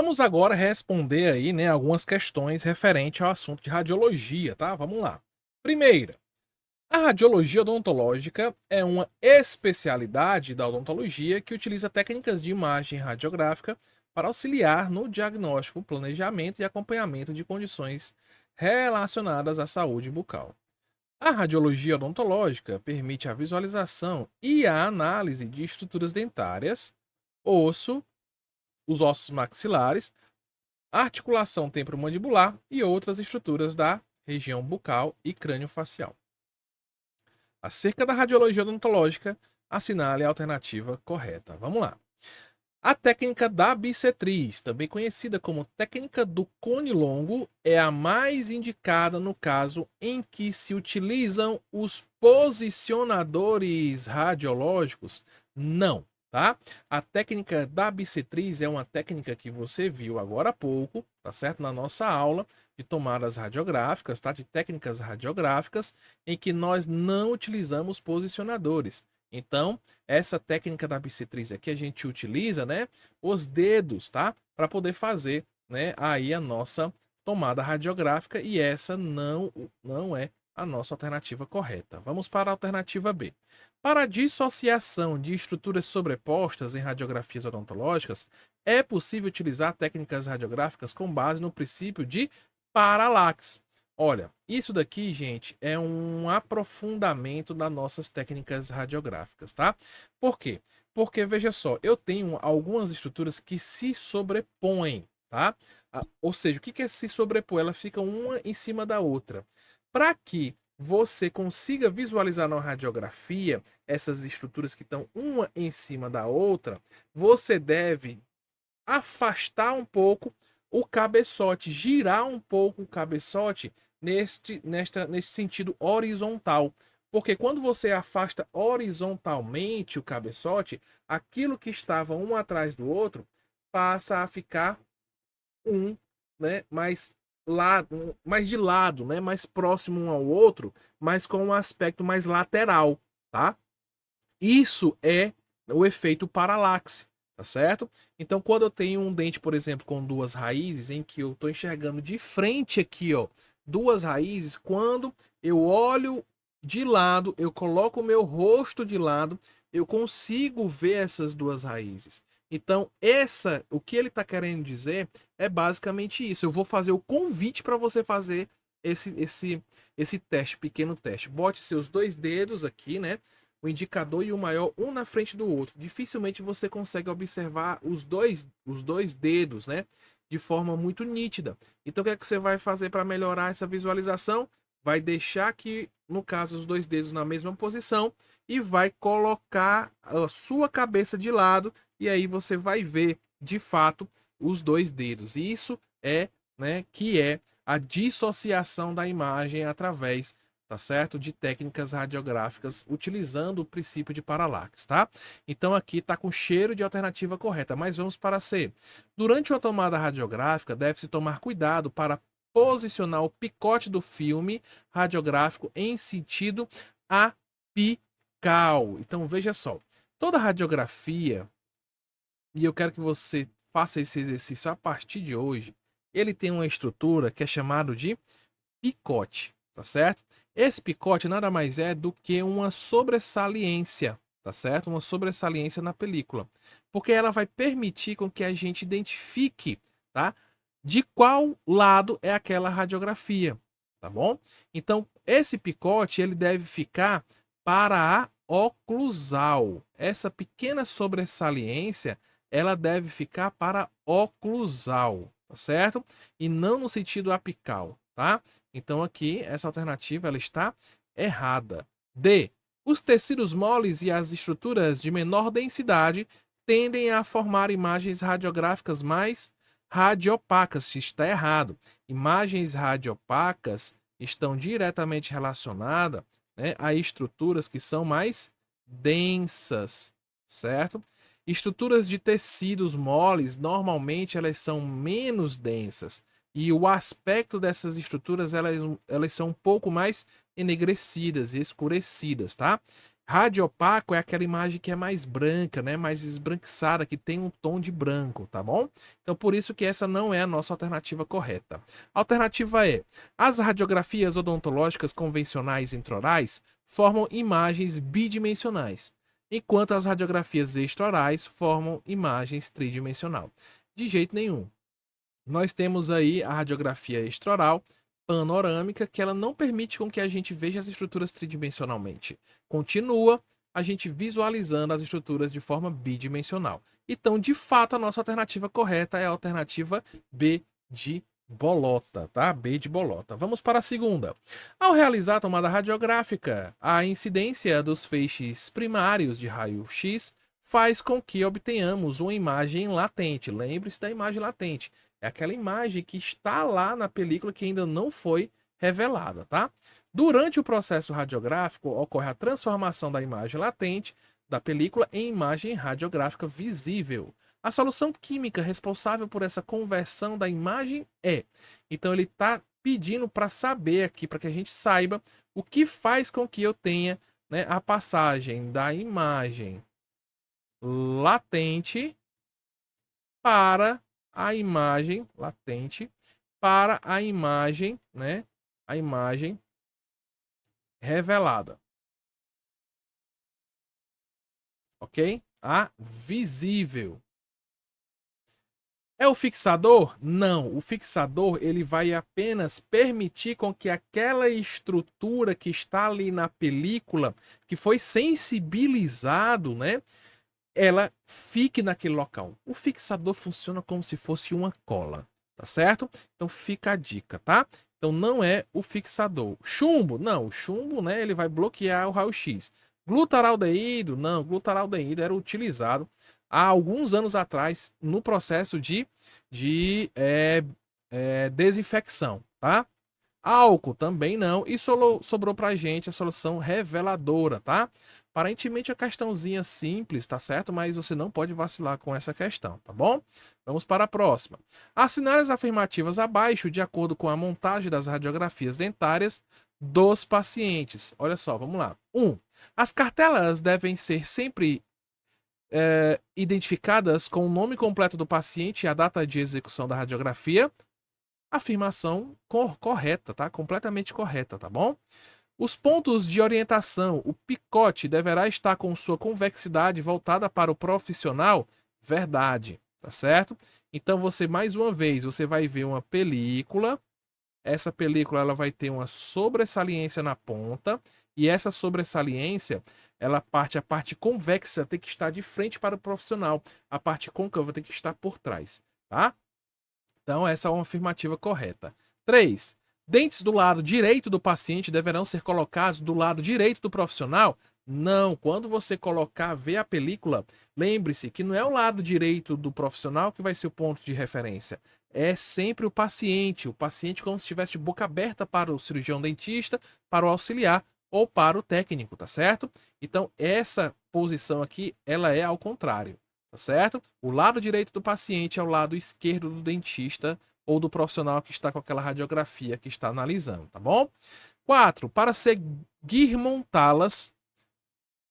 Vamos agora responder aí, né, algumas questões referente ao assunto de radiologia, tá? Vamos lá. Primeira, a radiologia odontológica é uma especialidade da odontologia que utiliza técnicas de imagem radiográfica para auxiliar no diagnóstico, planejamento e acompanhamento de condições relacionadas à saúde bucal. A radiologia odontológica permite a visualização e a análise de estruturas dentárias, osso, os ossos maxilares, articulação temporomandibular e outras estruturas da região bucal e crânio-facial. Acerca da radiologia odontológica, assinale a alternativa correta. Vamos lá. A técnica da bissetriz, também conhecida como técnica do cone longo, é a mais indicada no caso em que se utilizam os posicionadores radiológicos? Não, tá? A técnica da bissetriz é uma técnica que você viu agora há pouco, tá certo? Na nossa aula de tomadas radiográficas, tá? De técnicas radiográficas, em que nós não utilizamos posicionadores. Então, essa técnica da bissetriz aqui a gente utiliza, né, os dedos, tá? Para poder fazer, né, aí a nossa tomada radiográfica e essa não é a nossa alternativa correta. Vamos para a alternativa B. Para a dissociação de estruturas sobrepostas em radiografias odontológicas, é possível utilizar técnicas radiográficas com base no princípio de paralaxe. Olha, isso daqui, gente, é um aprofundamento das nossas técnicas radiográficas, tá? Por quê? Porque, veja só, eu tenho algumas estruturas que se sobrepõem, tá? Ou seja, o que é se sobrepor? Ela fica uma em cima da outra. Para que você consiga visualizar na radiografia essas estruturas que estão uma em cima da outra, você deve afastar um pouco o cabeçote, girar um pouco o cabeçote nesse sentido horizontal. Porque quando você afasta horizontalmente o cabeçote, aquilo que estava um atrás do outro passa a ficar um, né, mais de lado, né, mais próximo um ao outro, mas com um aspecto mais lateral, tá? Isso é o efeito paralaxe, tá certo? Então, quando eu tenho um dente, por exemplo, com duas raízes, em que eu estou enxergando de frente aqui, ó, duas raízes, quando eu olho de lado, eu coloco o meu rosto de lado, eu consigo ver essas duas raízes. Então, o que ele está querendo dizer é basicamente isso. Eu vou fazer o convite para você fazer esse teste, pequeno teste. Bote seus dois dedos aqui, né? O indicador e o maior, um na frente do outro. Dificilmente você consegue observar os dois dedos, né? De forma muito nítida. Então, o que é que você vai fazer para melhorar essa visualização? Vai deixar aqui, no caso, os dois dedos na mesma posição e vai colocar a sua cabeça de lado e aí você vai ver, de fato, os dois dedos. E isso é, né, que é a dissociação da imagem através, tá certo? De técnicas radiográficas utilizando o princípio de paralaxe, tá? Então aqui tá com cheiro de alternativa correta, mas vamos para C. Durante uma tomada radiográfica, deve-se tomar cuidado para posicionar o picote do filme radiográfico em sentido apical. Então veja só, toda radiografia, e eu quero que você faça esse exercício a partir de hoje, ele tem uma estrutura que é chamado de picote, tá certo? Esse picote nada mais é do que uma sobressaliência, tá certo? Uma sobressaliência na película, porque ela vai permitir com que a gente identifique, tá? De qual lado é aquela radiografia, tá bom? Então, esse picote ele deve ficar para a oclusal. Essa pequena sobressaliência, ela deve ficar para a oclusal, tá certo? E não no sentido apical, tá? Então aqui essa alternativa ela está errada. D. Os tecidos moles e as estruturas de menor densidade tendem a formar imagens radiográficas mais radiopacas. Está errado. Imagens radiopacas estão diretamente relacionadas, né, a estruturas que são mais densas, certo? Estruturas de tecidos moles, normalmente elas são menos densas e o aspecto dessas estruturas elas são um pouco mais enegrecidas e escurecidas, tá? Radiopaco é aquela imagem que é mais branca, né? Mais esbranquiçada, que tem um tom de branco, tá bom? Então, por isso que essa não é a nossa alternativa correta. A alternativa é: as radiografias odontológicas convencionais intraorais formam imagens bidimensionais, enquanto as radiografias extraorais formam imagens tridimensional. De jeito nenhum. Nós temos aí a radiografia extraoral panorâmica, que ela não permite com que a gente veja as estruturas tridimensionalmente. Continua a gente visualizando as estruturas de forma bidimensional. Então, de fato, a nossa alternativa correta é a alternativa B de bolota, tá? B de bolota. Vamos para a segunda. Ao realizar a tomada radiográfica, a incidência dos feixes primários de raio-x faz com que obtenhamos uma imagem latente. Lembre-se da imagem latente. É aquela imagem que está lá na película que ainda não foi revelada, tá? Durante o processo radiográfico, ocorre a transformação da imagem latente da película em imagem radiográfica visível. A solução química responsável por essa conversão da imagem é. Então, ele está pedindo para saber aqui, para que a gente saiba o que faz com que eu tenha, né, a passagem da imagem latente para a imagem latente para a imagem, né? A imagem revelada. Ok? A visível. É o fixador? Não. O fixador ele vai apenas permitir com que aquela estrutura que está ali na película, que foi sensibilizado, né? Ela fique naquele local. O fixador funciona como se fosse uma cola, tá certo? Então fica a dica, tá? Então não é o fixador. Chumbo, não, o chumbo, né, ele vai bloquear o raio-x. Glutaraldeído, não, glutaraldeído era utilizado há alguns anos atrás no processo de desinfecção, tá? Álcool também não. E sobrou pra gente a solução reveladora, tá? Aparentemente a questãozinha simples, tá certo? Mas você não pode vacilar com essa questão, tá bom? Vamos para a próxima. Assinar as afirmativas abaixo de acordo com a montagem das radiografias dentárias dos pacientes. Olha só, vamos lá. 1. As cartelas devem ser sempre identificadas com o nome completo do paciente e a data de execução da radiografia. Afirmação correta, tá? Completamente correta, tá bom? Os pontos de orientação, o picote deverá estar com sua convexidade voltada para o profissional, verdade, tá certo? Então você mais uma vez, você vai ver uma película, essa película ela vai ter uma sobressaliência na ponta e essa sobressaliência, a parte convexa tem que estar de frente para o profissional, a parte côncava tem que estar por trás, tá? Então, essa é uma afirmativa correta. 3. Dentes do lado direito do paciente deverão ser colocados do lado direito do profissional? Não. Quando você colocar, ver a película, lembre-se que não é o lado direito do profissional que vai ser o ponto de referência. É sempre o paciente. O paciente como se estivesse de boca aberta para o cirurgião dentista, para o auxiliar ou para o técnico, tá certo? Então, essa posição aqui, ela é ao contrário. Tá certo? O lado direito do paciente é o lado esquerdo do dentista ou do profissional que está com aquela radiografia que está analisando, tá bom? 4. Para seguir montá-las,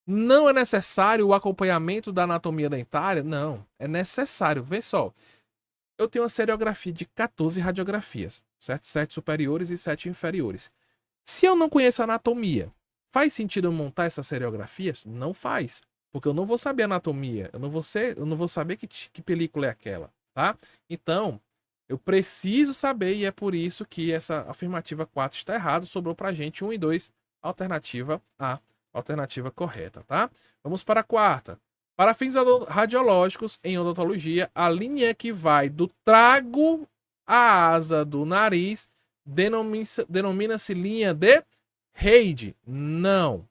não é necessário o acompanhamento da anatomia dentária? Não, é necessário. Vê só, eu tenho uma seriografia de 14 radiografias, certo? 7 superiores e 7 inferiores. Se eu não conheço a anatomia, faz sentido eu montar essas seriografias? Não faz. Porque eu não vou saber anatomia, eu não vou saber que película é aquela, tá? Então, eu preciso saber e é por isso que essa afirmativa 4 está errada, sobrou pra gente 1 e 2, alternativa A, alternativa correta, tá? Vamos para a quarta. Para fins radiológicos em odontologia, a linha que vai do trago à asa do nariz denomina-se linha de Reid? Não.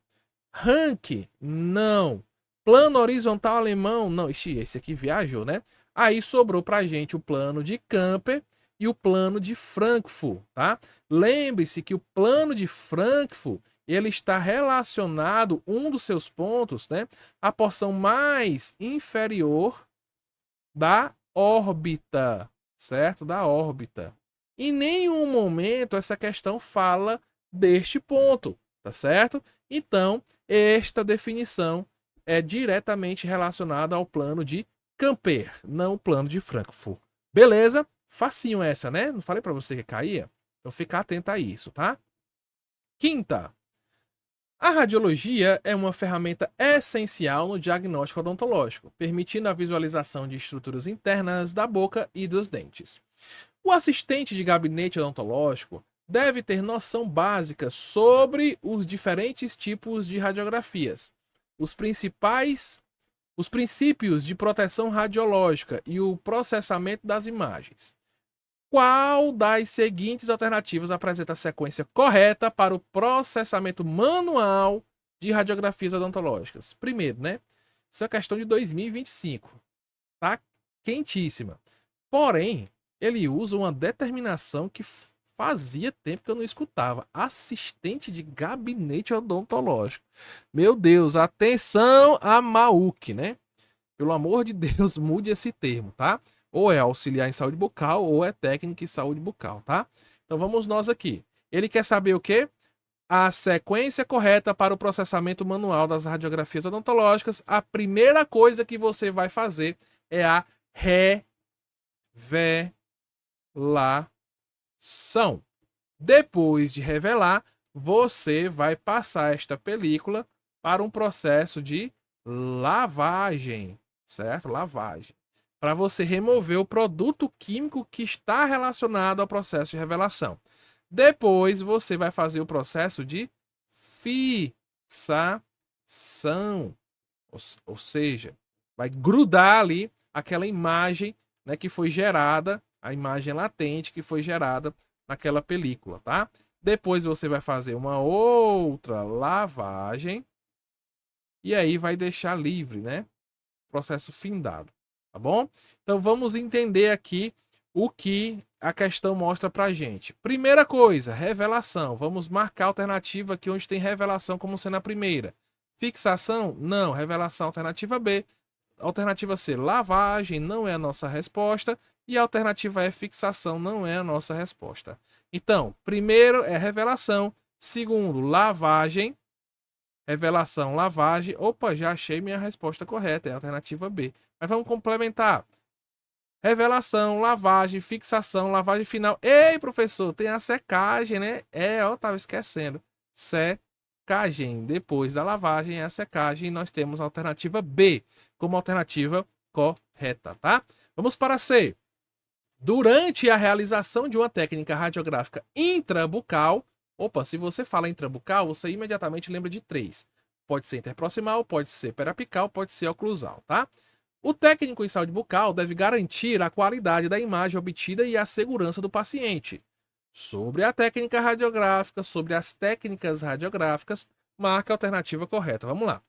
Rank? Não. Plano horizontal alemão? Não. Ixi, esse aqui viajou, né? Aí sobrou pra gente o plano de Camper e o plano de Frankfurt, tá? Lembre-se que o plano de Frankfurt, ele está relacionado, um dos seus pontos, né? A porção mais inferior da órbita, certo? Da órbita. Em nenhum momento essa questão fala deste ponto, tá certo? Então, Esta definição é diretamente relacionada ao plano de Camper, não o plano de Frankfurt. Beleza? Facinho essa, né? Não falei para você que caía? Então fica atento a isso, tá? Quinta. A radiologia é uma ferramenta essencial no diagnóstico odontológico, permitindo a visualização de estruturas internas da boca e dos dentes. O assistente de gabinete odontológico deve ter noção básica sobre os diferentes tipos de radiografias, os princípios de proteção radiológica e o processamento das imagens. Qual das seguintes alternativas apresenta a sequência correta para o processamento manual de radiografias odontológicas? Primeiro, né? Isso é questão de 2025. Tá quentíssima. Porém, ele usa uma determinação que fazia tempo que eu não escutava. Assistente de gabinete odontológico. Meu Deus, atenção a Mauk, né? Pelo amor de Deus, mude esse termo, tá? Ou é auxiliar em saúde bucal ou é técnico em saúde bucal, tá? Então vamos nós aqui. Ele quer saber o quê? A sequência correta para o processamento manual das radiografias odontológicas. A primeira coisa que você vai fazer é a revelação. Depois de revelar, você vai passar esta película para um processo de lavagem, certo? Lavagem. Para você remover o produto químico que está relacionado ao processo de revelação. Depois você vai fazer o processo de fixação. Ou seja, vai grudar ali aquela imagem, né, que foi gerada, a imagem latente que foi gerada naquela película, tá? Depois você vai fazer uma outra lavagem e aí vai deixar livre, né? Processo findado, tá bom? Então vamos entender aqui o que a questão mostra pra gente. Primeira coisa, revelação. Vamos marcar a alternativa aqui onde tem revelação como sendo a primeira. Fixação? Não. Revelação, alternativa B. Alternativa C, lavagem, não é a nossa resposta. E a alternativa E, fixação, não é a nossa resposta. Então, primeiro é revelação. Segundo, lavagem. Revelação, lavagem. Opa, já achei minha resposta correta. É a alternativa B. Mas vamos complementar. Revelação, lavagem, fixação, lavagem final. Ei, professor, tem a secagem, né? Eu tava esquecendo. Secagem. Depois da lavagem é a secagem. E nós temos a alternativa B como alternativa correta, tá? Vamos para C. Durante a realização de uma técnica radiográfica intrabucal, opa, se você fala intrabucal, você imediatamente lembra de três. Pode ser interproximal, pode ser periapical, pode ser oclusal, tá? O técnico em saúde bucal deve garantir a qualidade da imagem obtida e a segurança do paciente. Sobre a técnica radiográfica, sobre as técnicas radiográficas, marca a alternativa correta. Vamos lá.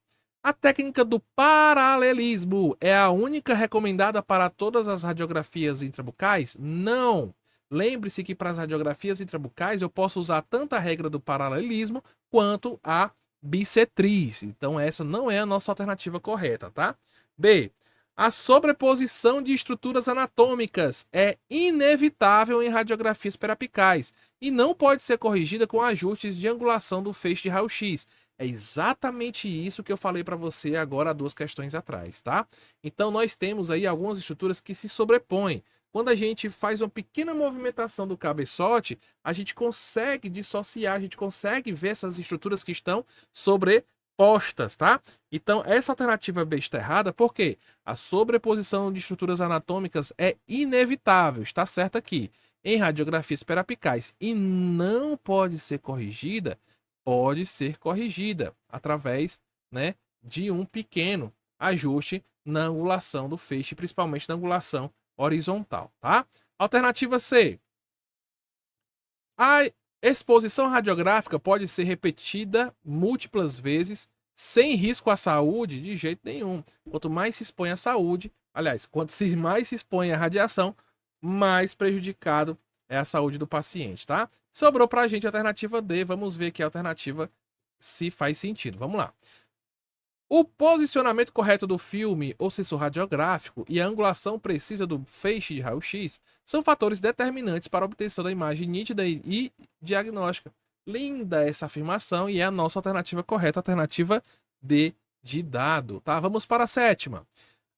A técnica do paralelismo é a única recomendada para todas as radiografias intrabucais? Não. Lembre-se que para as radiografias intrabucais eu posso usar tanto a regra do paralelismo quanto a bissetriz. Então essa não é a nossa alternativa correta, tá? B. A sobreposição de estruturas anatômicas é inevitável em radiografias periapicais e não pode ser corrigida com ajustes de angulação do feixe de raio-x. É exatamente isso que eu falei para você agora há duas questões atrás, tá? Então nós temos aí algumas estruturas que se sobrepõem. Quando a gente faz uma pequena movimentação do cabeçote, a gente consegue dissociar, a gente consegue ver essas estruturas que estão sobrepostas, tá? Então essa alternativa B está errada porque a sobreposição de estruturas anatômicas é inevitável, está certo aqui. Em radiografias periapicais e não pode ser corrigida, pode ser corrigida através, né, de um pequeno ajuste na angulação do feixe, principalmente na angulação horizontal, tá? Alternativa C. A exposição radiográfica pode ser repetida múltiplas vezes sem risco à saúde de jeito nenhum. Quanto mais se expõe à saúde, aliás, quanto mais se expõe à radiação, mais prejudicado é a saúde do paciente, tá? Sobrou pra gente a alternativa D, vamos ver que a alternativa se faz sentido. Vamos lá. O posicionamento correto do filme ou sensor radiográfico e a angulação precisa do feixe de raio-x são fatores determinantes para a obtenção da imagem nítida e diagnóstica. Linda essa afirmação e é a nossa alternativa correta, a alternativa D de dado, tá? Vamos para a sétima.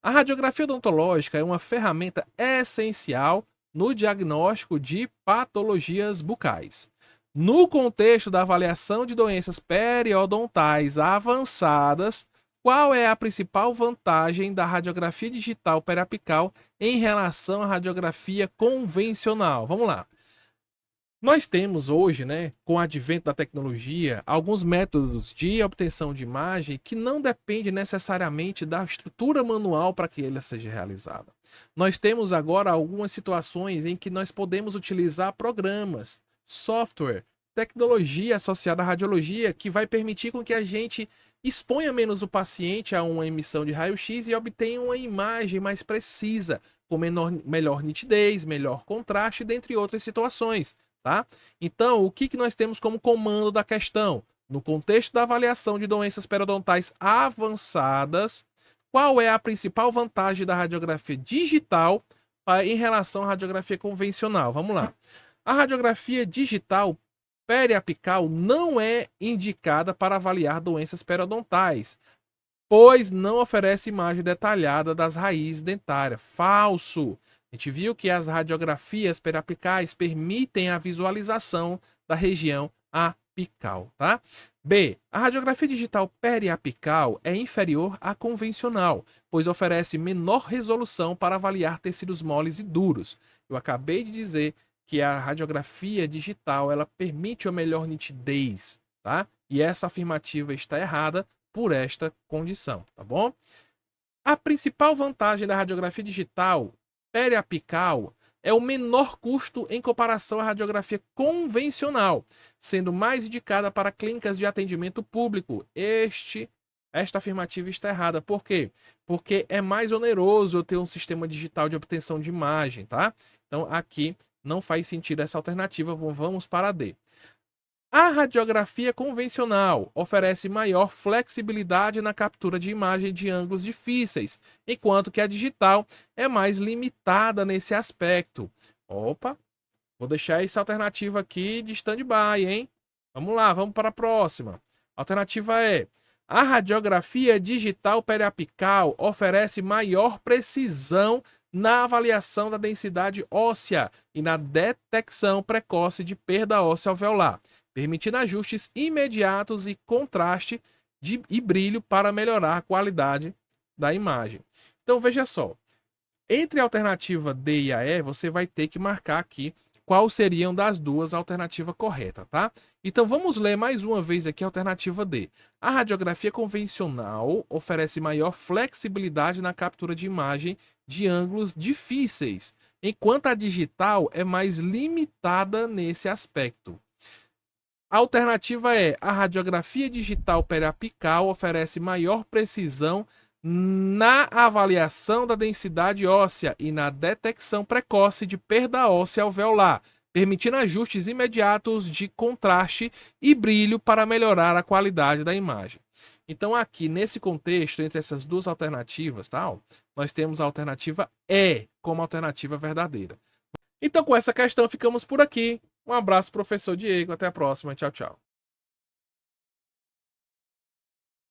A radiografia odontológica é uma ferramenta essencial no diagnóstico de patologias bucais. No contexto da avaliação de doenças periodontais avançadas, qual é a principal vantagem da radiografia digital periapical em relação à radiografia convencional? Vamos lá. Nós temos hoje, né, com o advento da tecnologia, alguns métodos de obtenção de imagem que não dependem necessariamente da estrutura manual para que ela seja realizada. Nós temos agora algumas situações em que nós podemos utilizar programas, software, tecnologia associada à radiologia que vai permitir com que a gente exponha menos o paciente a uma emissão de raio-x e obtenha uma imagem mais precisa, com melhor nitidez, melhor contraste, dentre outras situações. Tá? Então, o que nós temos como comando da questão? No contexto da avaliação de doenças periodontais avançadas, qual é a principal vantagem da radiografia digital em relação à radiografia convencional? Vamos lá. A radiografia digital periapical não é indicada para avaliar doenças periodontais, pois não oferece imagem detalhada das raízes dentárias. Falso! A gente viu que as radiografias periapicais permitem a visualização da região apical, tá? B. A radiografia digital periapical é inferior à convencional, pois oferece menor resolução para avaliar tecidos moles e duros. Eu acabei de dizer que a radiografia digital ela permite uma melhor nitidez, tá? E essa afirmativa está errada por esta condição, tá bom? A principal vantagem da radiografia digital periapical é o menor custo em comparação à radiografia convencional, sendo mais indicada para clínicas de atendimento público. Esta afirmativa está errada. Por quê? Porque é mais oneroso eu ter um sistema digital de obtenção de imagem, tá? Então aqui não faz sentido essa alternativa. Vamos para a D. A radiografia convencional oferece maior flexibilidade na captura de imagem de ângulos difíceis, enquanto que a digital é mais limitada nesse aspecto. Opa, vou deixar essa alternativa aqui de stand-by, hein? Vamos lá, vamos para a próxima. A alternativa é: a radiografia digital periapical oferece maior precisão na avaliação da densidade óssea e na detecção precoce de perda óssea alveolar, permitindo ajustes imediatos e contraste e brilho para melhorar a qualidade da imagem. Então veja só, entre a alternativa D e a E, você vai ter que marcar aqui qual seriam das duas a alternativa correta, tá? Então vamos ler mais uma vez aqui a alternativa D. A radiografia convencional oferece maior flexibilidade na captura de imagem de ângulos difíceis, enquanto a digital é mais limitada nesse aspecto. A alternativa é: a radiografia digital periapical oferece maior precisão na avaliação da densidade óssea e na detecção precoce de perda óssea alveolar, permitindo ajustes imediatos de contraste e brilho para melhorar a qualidade da imagem. Então aqui, nesse contexto, entre essas duas alternativas, tá, nós temos a alternativa E como alternativa verdadeira. Então com essa questão ficamos por aqui. Um abraço, professor Diego. Até a próxima. Tchau, tchau.